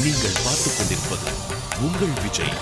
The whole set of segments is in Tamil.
நீங்கள் பார்த்துக் கொண்டிருப்பது உங்கள் விஜய்.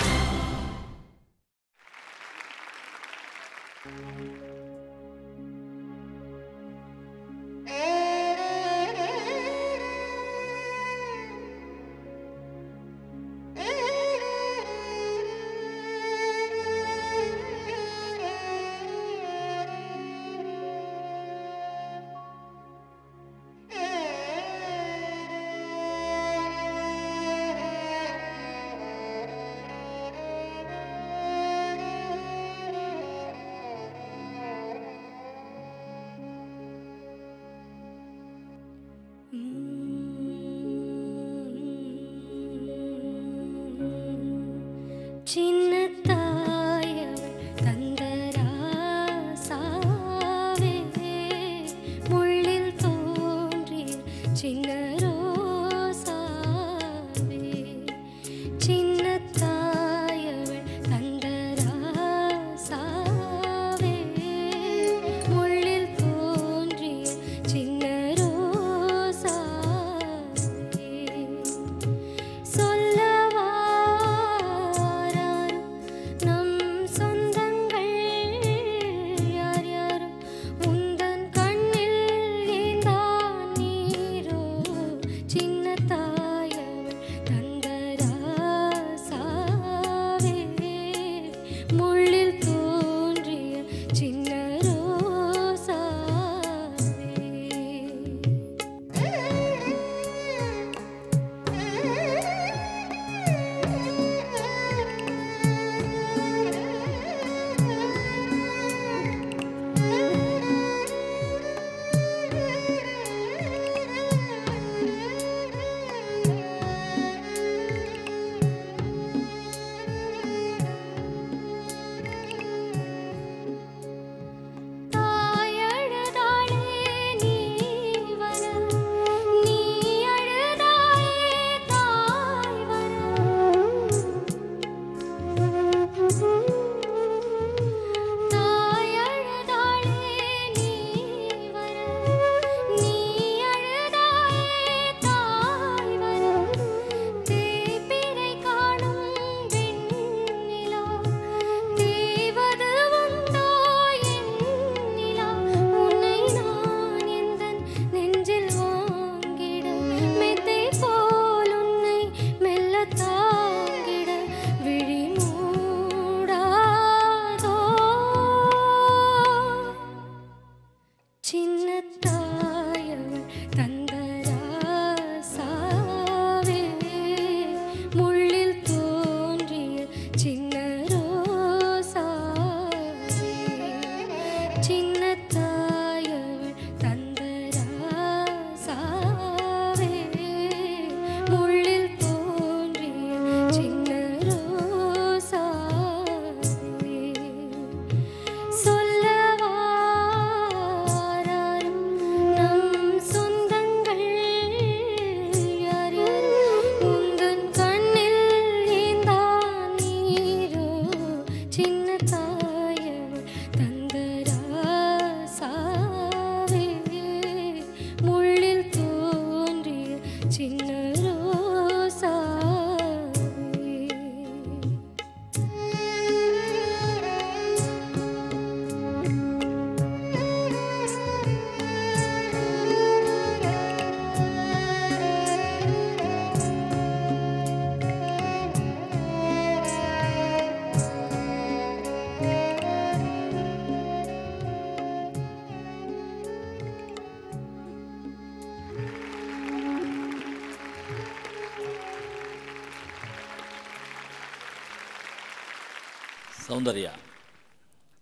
சௌந்தர்யா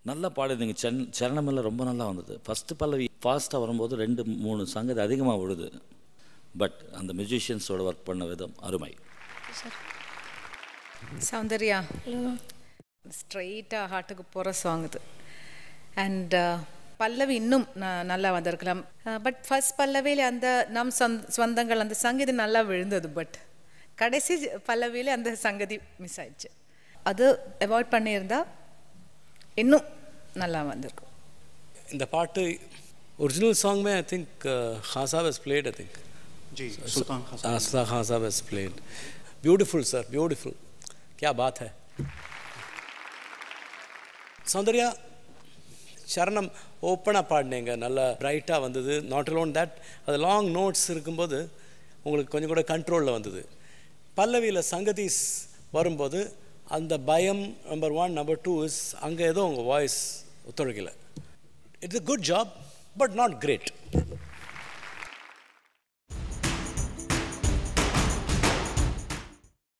நல்லா பாடுறீங்க. சரணமெல்லாம் ரொம்ப நல்லா வந்தது. ஃபஸ்ட்டு பல்லவி ஃபாஸ்ட்டாக வரும்போது 2-3 சங்கதி அதிகமாக விழுது. பட் அந்த மியூசிஷியன்ஸோட ஒர்க் பண்ண விதம் அருமை. சௌந்தர்யா ஸ்ட்ரெயிட்டாக ஹார்ட்டுக்கு போகிற சாங் இது. அண்ட் பல்லவி இன்னும் நல்லா வந்திருக்கலாம். பட் ஃபர்ஸ்ட் பல்லவியில் அந்த நம் சொந்தங்கள் அந்த சங்கதி நல்லா விழுந்தது. பட் கடைசி பல்லவியில் அந்த சங்கதி மிஸ் ஆயிடுச்சு. அது அவாய்ட் பண்ணியிருந்தா இன்னும் நல்லா வந்திருக்கும். இந்த பாட்டு ஒரிஜினல் சாங் में आई थिंक खान साहब has played, I think जी सुल्तान खान साहब has played. Beautiful sir, beautiful, क्या बात है. சௌந்தர்யா சரணம் ஓப்பனாக பாடினீங்க, நல்லா பிரைட்டாக வந்தது. நாட் அலோன் தட், அது லாங் நோட்ஸ் இருக்கும்போது உங்களுக்கு கொஞ்சம் கூட கண்ட்ரோலில் வந்தது. பல்லவியில் சங்கதிஸ் வரும்போது அந்த பயம் நம்பர் 1, நம்பர் 2 இஸ் அங்கே ஏதோ உங்கள் வாய்ஸ் ஒத்துழைக்கலை. It's a good job but not great.